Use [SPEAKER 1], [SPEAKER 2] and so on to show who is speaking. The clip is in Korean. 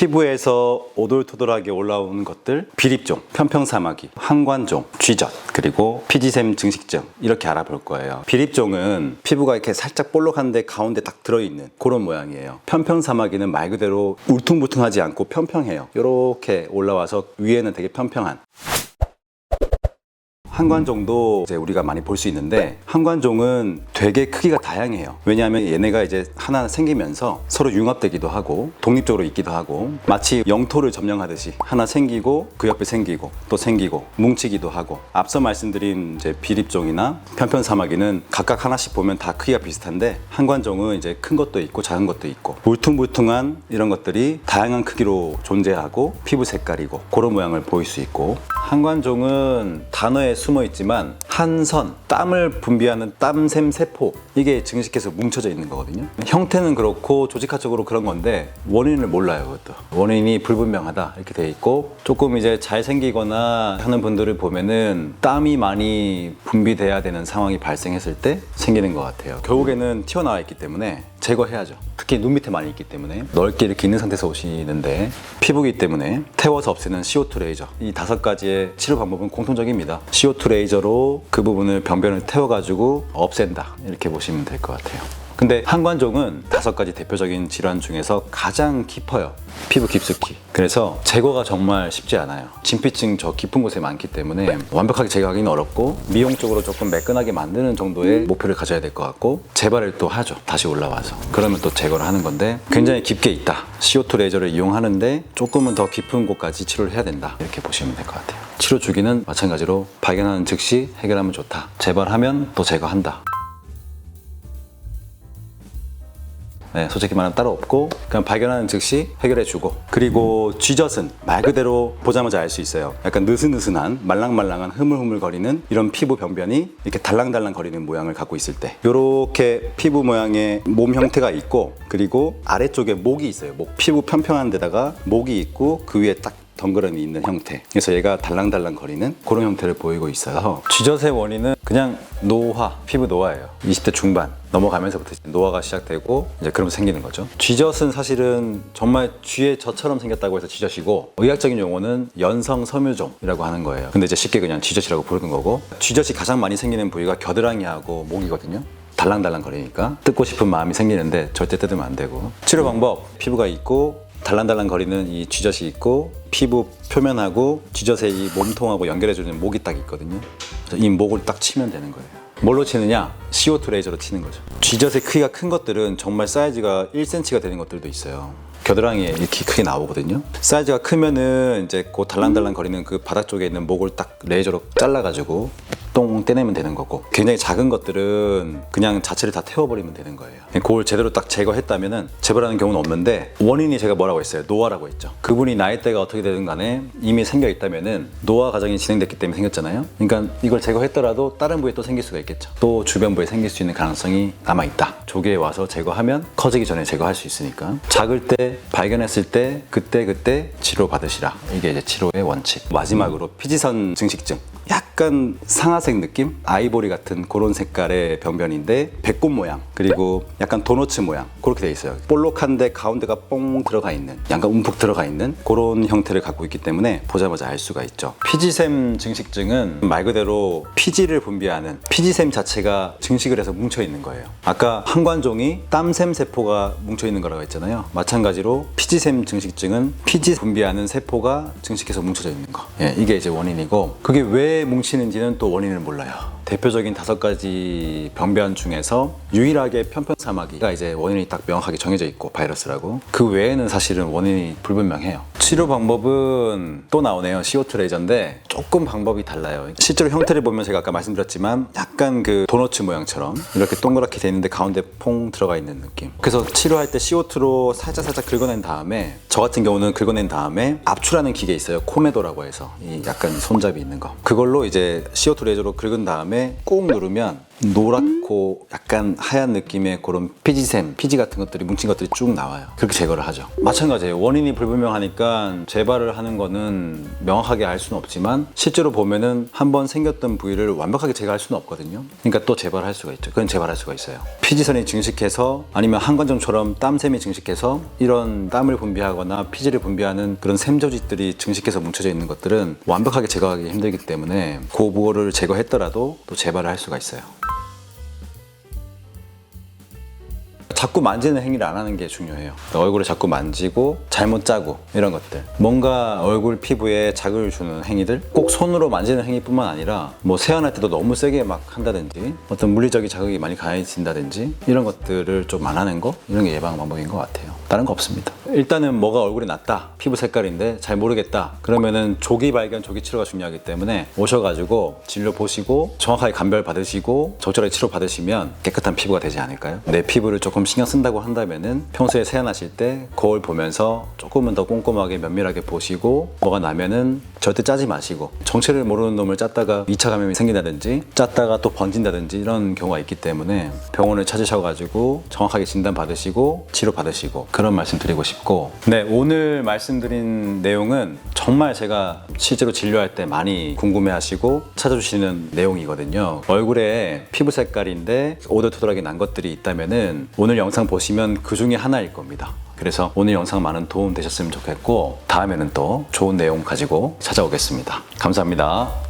[SPEAKER 1] 피부에서 오돌토돌하게 올라오는 것들, 비립종, 편평사마귀, 항관종, 쥐젖, 그리고 피지샘 증식증 이렇게 알아볼 거예요. 비립종은 피부가 이렇게 살짝 볼록한데 가운데 딱 들어있는 그런 모양이에요. 편평사마귀는 말 그대로 울퉁불퉁하지 않고 평평해요. 이렇게 올라와서 위에는 되게 평평한. 항관종도 이제 우리가 많이 볼 수 있는데, 항관종은 되게 크기가 다양해요. 왜냐하면 얘네가 이제 하나 생기면서 서로 융합되기도 하고 독립적으로 있기도 하고, 마치 영토를 점령하듯이 하나 생기고 그 옆에 생기고 또 생기고 뭉치기도 하고. 앞서 말씀드린 이제 비립종이나 편편사마귀는 각각 하나씩 보면 다 크기가 비슷한데, 항관종은 이제 큰 것도 있고 작은 것도 있고 울퉁불퉁한 이런 것들이 다양한 크기로 존재하고 피부 색깔이고 그런 모양을 보일 수 있고, 항관종은 단어에 숨어 있지만 한선, 땀을 분비하는 땀샘 세포, 이게 증식해서 뭉쳐져 있는 거거든요. 형태는 그렇고 조직학적으로 그런 건데 원인을 몰라요. 그것도 원인이 불분명하다 이렇게 돼 있고, 조금 이제 잘생기거나 하는 분들을 보면은 땀이 많이 분비돼야 되는 상황이 발생했을 때 생기는 것 같아요. 결국에는 튀어나와 있기 때문에 제거해야죠. 특히 눈 밑에 많이 있기 때문에 넓게 이렇게 있는 상태에서 오시는데, 피부이기 때문에 태워서 없애는 CO2 레이저, 이 5가지의 치료 방법은 공통적입니다. CO2 레이저로 그 부분을 병변을 태워가지고 없앤다 이렇게 보시면 될 것 같아요. 근데 항관종은 5가지 대표적인 질환 중에서 가장 깊어요. 피부 깊숙이. 그래서 제거가 정말 쉽지 않아요. 진피층 저 깊은 곳에 많기 때문에 완벽하게 제거하기는 어렵고, 미용 쪽으로 조금 매끈하게 만드는 정도의 목표를 가져야 될 것 같고, 재발을 또 하죠. 다시 올라와서. 그러면 또 제거를 하는 건데, 굉장히 깊게 있다. CO2 레이저를 이용하는데 조금은 더 깊은 곳까지 치료를 해야 된다 이렇게 보시면 될 것 같아요. 치료 주기는 마찬가지로 발견하는 즉시 해결하면 좋다. 재발하면 또 제거한다. 네, 솔직히 말하면 따로 없고, 그냥 발견하는 즉시 해결해주고. 그리고 쥐젖은 말 그대로 보자마자 알 수 있어요. 약간 느슨느슨한 말랑말랑한 흐물흐물거리는 이런 피부 병변이 이렇게 달랑달랑 거리는 모양을 갖고 있을 때, 이렇게 피부 모양의 몸 형태가 있고, 그리고 아래쪽에 목이 있어요. 목. 피부 평평한 데다가 목이 있고 그 위에 딱 덩그러니 있는 형태. 그래서 얘가 달랑달랑 거리는 그런 형태를 보이고 있어서, 쥐젖의 원인은 그냥 노화, 피부 노화예요. 20대 중반 넘어가면서부터 노화가 시작되고 이제 그러면서 생기는 거죠. 쥐젖은 사실은 정말 쥐의 젖처럼 생겼다고 해서 쥐젖이고, 의학적인 용어는 연성 섬유종이라고 하는 거예요. 근데 이제 쉽게 그냥 쥐젖이라고 부르는 거고, 쥐젖이 가장 많이 생기는 부위가 겨드랑이하고 목이거든요. 달랑달랑 거리니까 뜯고 싶은 마음이 생기는데 절대 뜯으면 안 되고. 치료 방법, 피부가 있고 달랑달랑 거리는 이 쥐젖이 있고, 피부 표면하고 쥐젖의 이 몸통하고 연결해주는 목이 딱 있거든요. 이 목을 딱 치면 되는 거예요. 뭘로 치느냐? CO2 레이저로 치는 거죠. 쥐젖의 크기가 큰 것들은 정말 사이즈가 1cm가 되는 것들도 있어요. 겨드랑이에 이렇게 크게 나오거든요. 사이즈가 크면은 이제 그 달랑달랑 거리는 그 바닥 쪽에 있는 목을 딱 레이저로 잘라가지고 똥 떼내면 되는 거고, 굉장히 작은 것들은 그냥 자체를 다 태워버리면 되는 거예요. 그걸 제대로 딱 제거했다면은 재발하는 경우는 없는데, 원인이 제가 뭐라고 했어요? 노화라고 했죠. 그분이 나이대가 어떻게 되든 간에 이미 생겨 있다면은 노화 과정이 진행됐기 때문에 생겼잖아요. 그러니까 이걸 제거했더라도 다른 부위에 또 생길 수가 있겠죠. 또 주변 부에 생길 수 있는 가능성이 남아있다. 조기에 와서 제거하면 커지기 전에 제거할 수 있으니까, 작을 때 발견했을 때 그때 치료 받으시라. 이게 이제 치료의 원칙. 마지막으로 피지선 증식증. 약간 상아색 느낌? 아이보리 같은 그런 색깔의 병변인데, 배꼽 모양, 그리고 약간 도너츠 모양, 그렇게 돼 있어요. 볼록한데 가운데가 뽕 들어가 있는, 약간 움푹 들어가 있는 그런 형태를 갖고 있기 때문에 보자마자 알 수가 있죠. 피지샘 증식증은 말 그대로 피지를 분비하는, 피지샘 자체가 증식을 해서 뭉쳐 있는 거예요. 아까 항관종이 땀샘 세포가 뭉쳐 있는 거라고 했잖아요. 마찬가지로 피지샘 증식증은 피지 분비하는 세포가 증식해서 뭉쳐져 있는 거. 예, 이게 이제 원인이고, 그게 왜 뭉치는지는 또 원인을 몰라요. 대표적인 5가지 병변 중에서 유일하게 편편사마귀가 이제 원인이 딱 명확하게 정해져 있고, 바이러스라고. 그 외에는 사실은 원인이 불분명해요. 치료 방법은 또 나오네요. CO2 레이저인데 조금 방법이 달라요. 실제로 형태를 보면 제가 아까 말씀드렸지만 약간 그 도너츠 모양처럼 이렇게 동그랗게 돼 있는데 가운데 퐁 들어가 있는 느낌. 그래서 치료할 때 CO2로 살짝 긁어낸 다음에, 저 같은 경우는 긁어낸 다음에 압출하는 기계 있어요. 코메도라고 해서 이 약간 손잡이 있는 거. 그걸로 이제 CO2 레이저로 긁은 다음에 꾹 누르면 노랗고 약간 하얀 느낌의 그런 피지샘, 피지 같은 것들이 뭉친 것들이 쭉 나와요. 그렇게 제거를 하죠. 마찬가지예요. 원인이 불분명하니까 재발을 하는 거는 명확하게 알 수는 없지만 실제로 보면은 한번 생겼던 부위를 완벽하게 제거할 수는 없거든요. 그러니까 또 재발할 수가 있죠. 그건 재발할 수가 있어요. 피지선이 증식해서 아니면 한관정처럼 땀샘이 증식해서 이런 땀을 분비하거나 피지를 분비하는 그런 샘조직들이 증식해서 뭉쳐져 있는 것들은 완벽하게 제거하기 힘들기 때문에 그 부분을 제거했더라도 또 재발을 할 수가 있어요. 자꾸 만지는 행위를 안 하는 게 중요해요. 얼굴을 자꾸 만지고 잘못 짜고 이런 것들, 뭔가 얼굴 피부에 자극을 주는 행위들, 꼭 손으로 만지는 행위뿐만 아니라 뭐 세안할 때도 너무 세게 막 한다든지 어떤 물리적인 자극이 많이 가해진다든지 이런 것들을 좀 안 하는 거, 이런 게 예방 방법인 것 같아요. 다른 거 없습니다. 일단은 뭐가 얼굴에 났다, 피부 색깔인데 잘 모르겠다, 그러면은 조기 발견, 조기 치료가 중요하기 때문에 오셔가지고 진료 보시고 정확하게 감별 받으시고 적절하게 치료 받으시면 깨끗한 피부가 되지 않을까요? 내 피부를 조금 신경 쓴다고 한다면은 평소에 세안하실 때 거울 보면서 조금은 더 꼼꼼하게 면밀하게 보시고 뭐가 나면은 절대 짜지 마시고, 정체를 모르는 놈을 짰다가 2차 감염이 생긴다든지 짰다가 또 번진다든지 이런 경우가 있기 때문에 병원을 찾으셔가지고 정확하게 진단 받으시고 치료 받으시고, 그런 말씀 드리고 싶고, 네, 오늘 말씀드린 내용은 정말 제가 실제로 진료할 때 많이 궁금해하시고 찾아주시는 내용이거든요. 얼굴에 피부 색깔인데 오돌토돌하게 난 것들이 있다면은 오늘 영상 보시면 그 중에 하나일 겁니다. 그래서 오늘 영상 많은 도움 되셨으면 좋겠고, 다음에는 또 좋은 내용 가지고 찾아오겠습니다. 감사합니다.